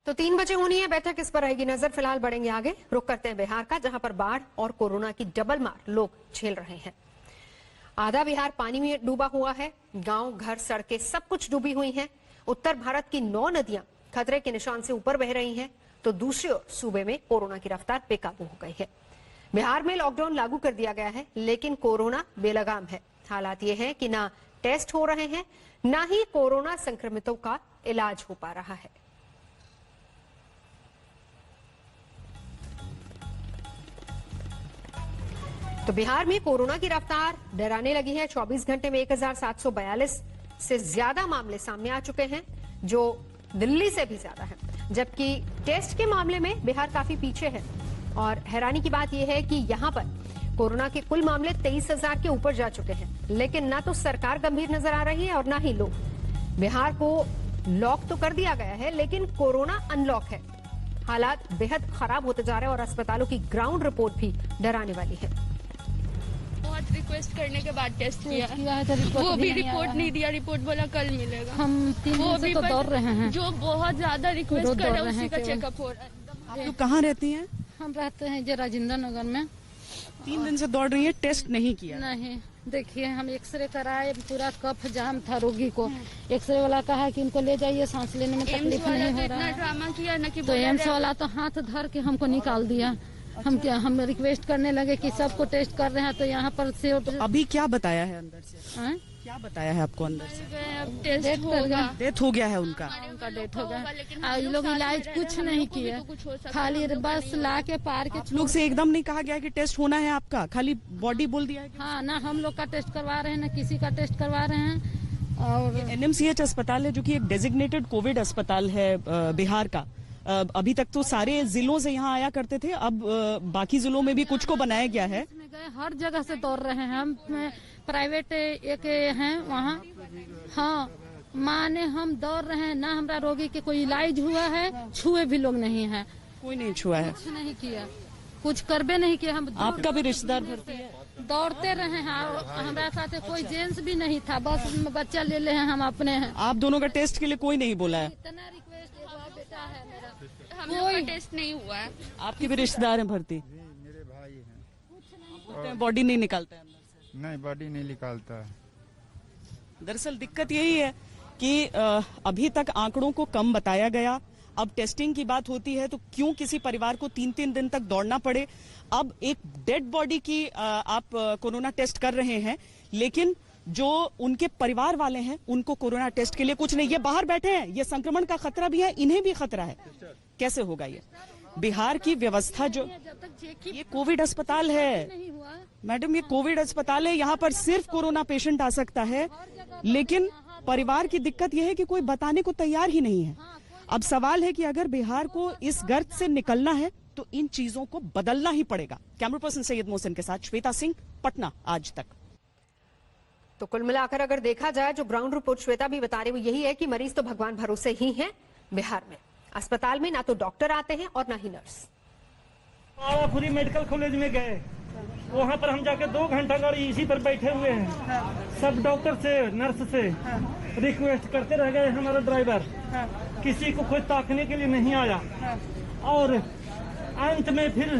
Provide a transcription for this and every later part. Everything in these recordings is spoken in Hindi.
तो 3 बजे होनी है बैठक, इस पर रहेगी नजर। फिलहाल बढ़ेंगे आगे, रुख करते हैं बिहार का, जहां पर बाढ़ और कोरोना की डबल मार लोग झेल रहे हैं। आधा बिहार पानी में डूबा हुआ है, गांव घर सड़कें सब कुछ डूबी हुई हैं। उत्तर भारत की 9 नदियां खतरे के निशान से ऊपर बह रही हैं, तो दूसरी ओर सूबे में कोरोना की रफ्तार बेकाबू हो गई है। बिहार में लॉकडाउन लागू कर दिया गया है, लेकिन कोरोना बेलगाम है। हालात ये है कि ना टेस्ट हो रहे हैं, ना ही कोरोना संक्रमितों का इलाज हो पा रहा है। तो बिहार में कोरोना की रफ्तार डराने लगी है। 24 घंटे में 1742 से ज्यादा मामले सामने आ चुके हैं, जो दिल्ली से भी ज्यादा है। जबकि टेस्ट के मामले में बिहार काफी पीछे है। और हैरानी की बात यह है कि यहां पर कोरोना के कुल मामले 23,000 के ऊपर जा चुके हैं, लेकिन ना तो सरकार गंभीर नजर आ रही है और ना ही लोग। बिहार को लॉक तो कर दिया गया है, लेकिन कोरोना अनलॉक है। हालात बेहद खराब होते जा रहे हैं और अस्पतालों की ग्राउंड रिपोर्ट भी डराने वाली है। बहुत रिक्वेस्ट करने के बाद टेस्ट किया है तो वो भी रिपोर्ट नहीं दिया। रिपोर्ट बोला कल मिलेगा। हम 3 दिन से तो दौड़ रहे हैं। जो बहुत ज्यादा रिक्वेस्ट कर रहे हैं उसी का चेकअप हो रहा है। आप लोग कहाँ रहती हैं? हम रहते हैं जो राजेंद्र नगर में। 3 दिन से दौड़ रही है, टेस्ट नहीं किया? नहीं, देखिए हम एक्सरे कराए, पूरा कफ जाम था रोगी को। एक्सरे वाला कहा कि इनको ले जाइए, सांस लेने में तकलीफ नहीं हो रहा है। ड्रामा किया ना कि तो एम्स वाला तो हाथ धर के हमको निकाल दिया। हम रिक्वेस्ट करने लगे कि सबको टेस्ट कर रहे हैं, तो यहाँ पर से तो अभी क्या बताया है अंदर से? क्या बताया है आपको अंदर से? टेस्ट होगा। डेथ हो गया है उनका डेथ हो गया। ये लोग इलाज कुछ नहीं किए, खाली बस ला के पार के। लोग से एकदम नहीं कहा गया कि टेस्ट होना है आपका, खाली बॉडी बोल दिया है? हाँ, ना हम लोग का टेस्ट करवा रहे हैं, ना किसी का टेस्ट करवा रहे हैं। और एनएमसीएच अस्पताल है, जो कि एक डेजिग्नेटेड कोविड अस्पताल है बिहार का। अभी तक तो सारे जिलों से यहाँ आया करते थे, अब बाकी जिलों में भी कुछ को बनाया गया है। हर जगह से दौड़ रहे हैं हम। प्राइवेट एक हैं वहाँ, हाँ माने हम दौड़ रहे हैं। ना हमारा रोगी के कोई इलाज हुआ है, छुए भी लोग नहीं है। कोई नहीं छुआ है, कुछ नहीं किया, कुछ करबे नहीं किया। हम आपका भी रिश्तेदार भर्ती है? दौड़ते रहे हैं। हमारे साथ कोई जेंट्स भी नहीं था, बस बच्चा ले ले हैं, हम अपने हैं। आप दोनों का टेस्ट के लिए कोई नहीं बोला है? इतना रिक्वेस्ट बेटा है मेरा, कोई टेस्ट नहीं हुआ है। आपके भी रिश्तेदार हैं भर्ती? मेरे भाई हैं। बॉडी नहीं निकालता है अंदर से? नहीं, बॉडी नहीं निकालता है। दरअसल दिक्कत यही है कि अभी तक आंकड़ों को कम बताया गया। अब टेस्टिंग की बात होती है तो क्यों किसी परिवार को 3-3 दिन तक दौड़ना पड़े। अब एक डेड बॉडी की आप कोरोना टेस्ट कर रहे हैं, लेकिन जो उनके परिवार वाले हैं उनको कोरोना टेस्ट के लिए कुछ नहीं। ये बाहर बैठे हैं, ये संक्रमण का खतरा भी है, इन्हें भी खतरा है। कैसे होगा ये? बिहार की व्यवस्था जो, ये कोविड अस्पताल है मैडम, ये कोविड अस्पताल है, यहाँ पर सिर्फ कोरोना पेशेंट आ सकता है। लेकिन परिवार की दिक्कत यह है कि कोई बताने को तैयार ही नहीं है। अब सवाल है कि अगर बिहार को इस गर्त से निकलना है तो इन चीजों को बदलना ही पड़ेगा। कैमरा पर्सन सैयद मोहसिन के साथ श्वेता सिंह, पटना, आज तक। तो कुल मिलाकर अगर देखा जाए, जो ग्राउंड रिपोर्ट श्वेता भी बता रही वो यही है कि मरीज तो भगवान भरोसे ही हैं। बिहार में अस्पताल में ना तो डॉक्टर आते हैं और ना ही नर्स। पूरी मेडिकल कॉलेज में गए, वहाँ पर हम जाके 2 घंटा गाड़ी इसी पर बैठे हुए हैं। सब डॉक्टर से नर्स से रिक्वेस्ट करते रह गए। हमारा ड्राइवर किसी को कोई ताकने के लिए नहीं आया, और अंत में फिर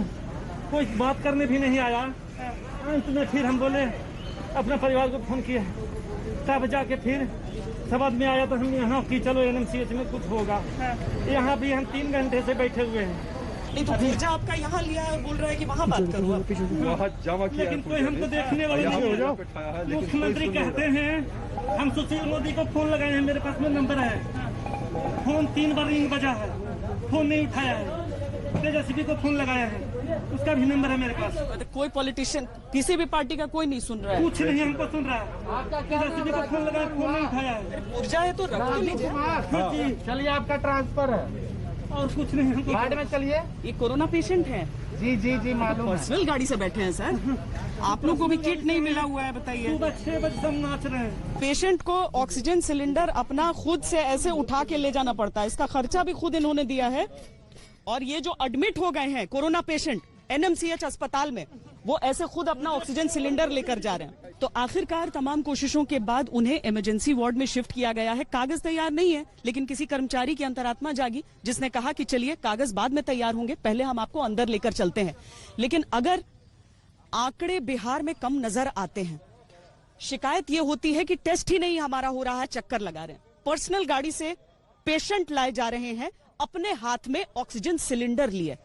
कोई बात करने भी नहीं आया। अंत में फिर हम बोले, अपने परिवार को फोन किया, तब जाके फिर समझ में आया। तो हम यहाँ की चलो एनएमसीएच में कुछ होगा। यहाँ भी हम 3 घंटे से बैठे हुए हैं। नहीं तो भेजा आपका यहाँ लिया है और बोल रहा है कि वहाँ बात करूँ। लेकिन कोई हमको देखने वाला नहीं है। मुख्यमंत्री कहते हैं, हम सुशील मोदी को फोन लगाए हैं, मेरे पास में नंबर है। फोन 3 बार रिंग बजा है, फोन नहीं उठाया है। तेजस्वी को फोन लगाया है, उसका भी नंबर है मेरे पास। कोई पॉलिटिशियन किसी भी पार्टी का कोई नहीं सुन रहा है? कुछ नहीं हमको सुन रहा है। तेजस्वी को फोन लगाया, फोन नहीं उठाया है। ऊर्जा है तो रख लीजिए। चलिए, आपका ट्रांसफर है और कुछ नहीं हमको। गाड़ी में चलिए। ये कोरोना पेशेंट है? जी जी जी, मालूम है। पर्सनल गाड़ी से बैठे हैं सर। आप लोग को भी किट नहीं मिला हुआ है, बताइए। सुबह 6 बजे हम नाच रहे हैं। पेशेंट को ऑक्सीजन सिलेंडर अपना खुद से ऐसे उठा के ले जाना पड़ता है, इसका खर्चा भी खुद इन्होंने दिया है। और ये जो एडमिट हो गए हैं कोरोना पेशेंट एनएमसीएच अस्पताल में, वो ऐसे खुद अपना ऑक्सीजन सिलेंडर लेकर जा रहे हैं। तो आखिरकार तमाम कोशिशों के बाद उन्हें इमरजेंसी वार्ड में शिफ्ट किया गया है। कागज तैयार नहीं है, लेकिन किसी कर्मचारी की अंतरात्मा जागी जिसने कहा कि चलिए कागज बाद में तैयार होंगे, पहले हम आपको अंदर लेकर चलते हैं। लेकिन अगर आंकड़े बिहार में कम नजर आते हैं, शिकायत यह होती है कि टेस्ट ही नहीं हमारा हो रहा है, चक्कर लगा रहे हैं। पर्सनल गाड़ी से पेशेंट लाए जा रहे हैं, अपने हाथ में ऑक्सीजन सिलेंडर लिए।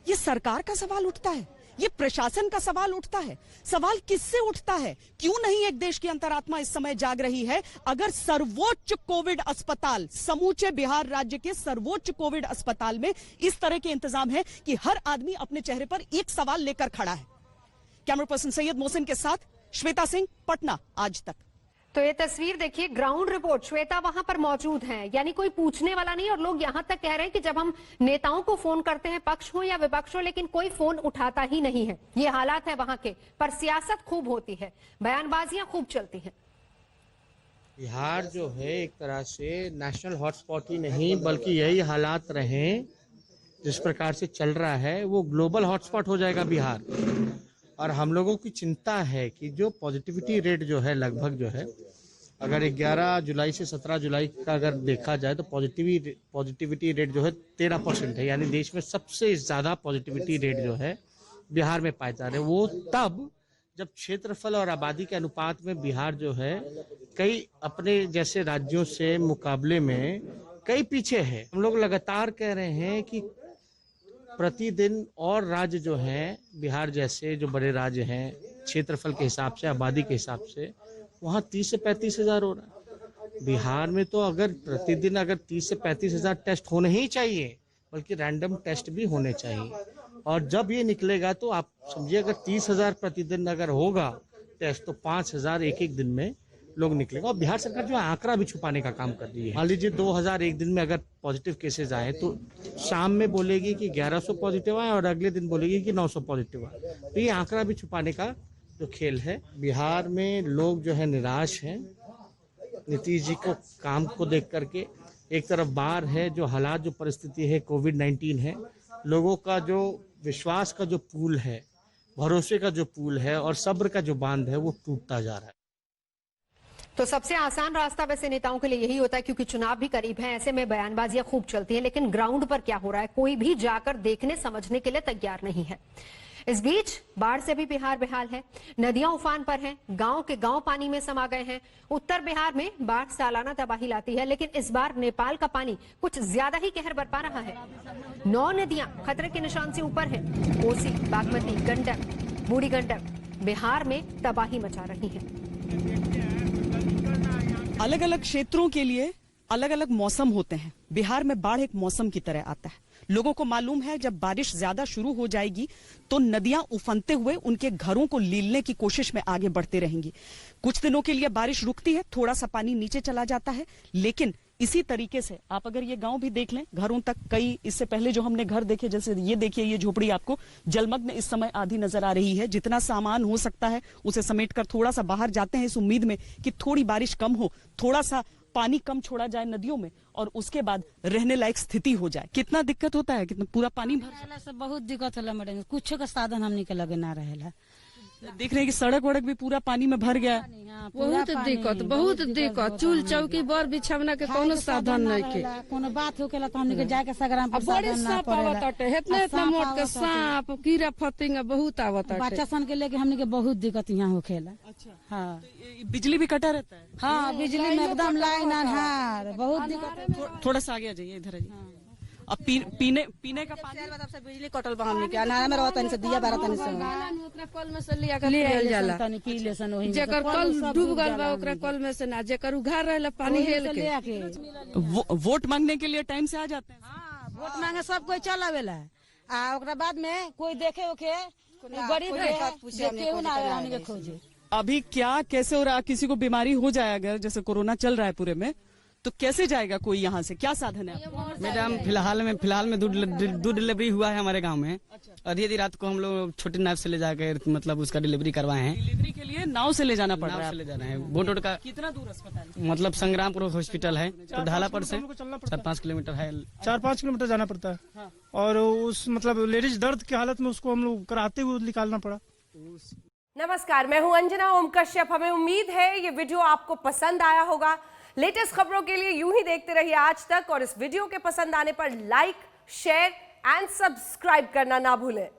ये सरकार का सवाल उठता है, ये प्रशासन का सवाल उठता है। सवाल किससे उठता है? क्यों नहीं एक देश की अंतरात्मा इस समय जाग रही है? अगर सर्वोच्च कोविड अस्पताल, समूचे बिहार राज्य के सर्वोच्च कोविड अस्पताल में इस तरह के इंतजाम है कि हर आदमी अपने चेहरे पर एक सवाल लेकर खड़ा है। कैमरा पर्सन सैयद मोहसिन के साथ श्वेता सिंह, पटना, आज तक। तो ये तस्वीर देखिए, ग्राउंड रिपोर्ट। श्वेता वहां पर मौजूद हैं, यानी कोई पूछने वाला नहीं। और लोग यहां तक कह रहे हैं कि जब हम नेताओं को फोन करते हैं, पक्ष हो या विपक्ष हो, लेकिन कोई फोन उठाता ही नहीं है। ये हालात है वहां के। पर सियासत खूब होती है, बयानबाजियां खूब चलती हैं। बिहार जो है एक तरह से नेशनल हॉटस्पॉट ही नहीं, बल्कि यही हालात रहे जिस प्रकार से चल रहा है, वो ग्लोबल हॉटस्पॉट हो जाएगा बिहार। और हम लोगों की चिंता है कि जो पॉजिटिविटी रेट जो है, लगभग जो है, अगर 11 जुलाई से 17 जुलाई का अगर देखा जाए तो पॉजिटिविटी रेट जो है 13% है। यानी देश में सबसे ज्यादा पॉजिटिविटी रेट जो है बिहार में पाए जा रहे हैं। वो तब जब क्षेत्रफल और आबादी के अनुपात में बिहार जो है कई अपने जैसे राज्यों से मुकाबले में कई पीछे है। हम लोग लगातार कह रहे हैं कि प्रतिदिन और राज्य जो हैं, बिहार जैसे जो बड़े राज्य हैं, क्षेत्रफल के हिसाब से, आबादी के हिसाब से, वहाँ 30 से 35 हजार हो रहा है। बिहार में तो अगर प्रतिदिन अगर 30 से 35 हजार टेस्ट होने ही चाहिए, बल्कि रैंडम टेस्ट भी होने चाहिए। और जब ये निकलेगा तो आप समझिए, अगर 30 हजार प्रतिदिन अगर होगा टेस्ट, तो 5 हजार एक दिन में लोग निकलेगा। और बिहार सरकार जो आंकड़ा भी छुपाने का काम कर रही है। मान लीजिए 2000 एक दिन में अगर पॉजिटिव केसेस आए, तो शाम में बोलेगी कि 1100 पॉजिटिव आए और अगले दिन बोलेगी कि 900 पॉजिटिव आए। तो ये आंकड़ा भी छुपाने का जो खेल है। बिहार में लोग जो है निराश हैं नीतीश जी को काम को देख करके। एक तरफ बाढ़ है, जो हालात, जो परिस्थिति है, कोविड-19 है, लोगों का जो विश्वास का जो पुल है, भरोसे का जो पुल है और सब्र का जो बांध है, वो टूटता जा रहा है। तो सबसे आसान रास्ता वैसे नेताओं के लिए यही होता है, क्योंकि चुनाव भी करीब है। ऐसे में बयानबाजियां खूब चलती हैं, लेकिन ग्राउंड पर क्या हो रहा है कोई भी जाकर देखने समझने के लिए तैयार नहीं है। इस बीच बाढ़ से भी बिहार बेहाल है। नदियां उफान पर हैं, गांव के गांव पानी में समा गए हैं। उत्तर बिहार में बाढ़ सालाना तबाही लाती है, लेकिन इस बार नेपाल का पानी कुछ ज्यादा ही कहर बरपा रहा है। 9 नदियां खतरे के निशान से ऊपर हैं। कोसी, बागमती, गंडक, बूढ़ी गंडक बिहार में तबाही मचा रही है। अलग अलग क्षेत्रों के लिए अलग अलग मौसम होते हैं। बिहार में बाढ़ एक मौसम की तरह आता है। लोगों को मालूम है जब बारिश ज्यादा शुरू हो जाएगी तो नदियां उफनते हुए उनके घरों को लीलने की कोशिश में आगे बढ़ते रहेंगी। कुछ दिनों के लिए बारिश रुकती है, थोड़ा सा पानी नीचे चला जाता है, लेकिन इसी तरीके से आप अगर ये गांव भी देख लें, घरों तक कई इससे पहले जो हमने घर देखे, जैसे ये देखिए, ये झोपड़ी आपको जलमग्न इस समय आधी नजर आ रही है। जितना सामान हो सकता है उसे समेटकर थोड़ा सा बाहर जाते हैं इस उम्मीद में कि थोड़ी बारिश कम हो, थोड़ा सा पानी कम छोड़ा जाए नदियों में और उसके बाद रहने लायक स्थिति हो जाए। कितना दिक्कत होता है, कितना पूरा पानी भर से बहुत दिक्कत होला मैडम। कुछ का साधन हमने के लगे ना रहेला। देख रहे हैं कि सड़क वड़क भी पूरा पानी में भर गया। बहुत दिक्कत। चूल चौकी बर बिछवना के कोनो साधन नहीं के। कोनो बात होकेला तो हमने के जाके सगराम पर बड़े साधन ना सांप आवत आटे, इतने इतना मोट के सांप, कीड़ा फतिंगा बहुत आवत आटे। बच्चा सन के लेके हमने के बहुत दिक्कत यहाँ होखेला। अच्छा, हाँ, बिजली भी कटा रहता है। हाँ, बिजली में एकदम लाइन अन्हार, बहुत दिक्कत। थोड़ा सा आगे आ जाइए, इधर आइए। अब पीने का पानी से बिजली कटल बा हमने के। अनार में रहतन से दिया बारह तन से ओकरा कल में से लिया के पियल जाला। पी ले सन वही जेकर कल डूब गल बा ओकरा कल में से ना, जेकर उघार रहला पानी हेल के। वोट मांगने के लिए टाइम से आ जाते हैं। हाँ, वोट मांगे सब कोई चल आवेला आ ओकरा बाद में कोई देखे ओके गरीब केहू ना आवे हमने के खोजे। अभी क्या कैसे हो रहा, किसी को बीमारी हो जाए अगर, जैसे कोरोना चल रहा है पूरे में, तो कैसे जाएगा कोई यहाँ से, क्या साधन है आपका? मैडम फिलहाल में दूध डिलीवरी हुआ है हमारे गांव में, और धीरे रात को हम लोग छोटे नाव से ले जाकर मतलब उसका डिलीवरी करवाए हैं। डिलीवरी के लिए नाव से ले जाना पड़ रहा है? ले जाना है। बोट का कितना दूर अस्पताल? मतलब संग्रामपुर हॉस्पिटल है, तो ढालापुर से 4-5 किलोमीटर है। 4-5 किलोमीटर जाना पड़ता है। और उस मतलब लेडीज दर्द की हालत में उसको हम लोग कराते हुए निकालना पड़ा। नमस्कार, मैं हूं अंजना ओम कश्यप। हमें उम्मीद है ये वीडियो आपको पसंद आया होगा। लेटेस्ट खबरों के लिए यूं ही देखते रहिए आज तक, और इस वीडियो के पसंद आने पर लाइक, शेयर एंड सब्सक्राइब करना ना भूलें।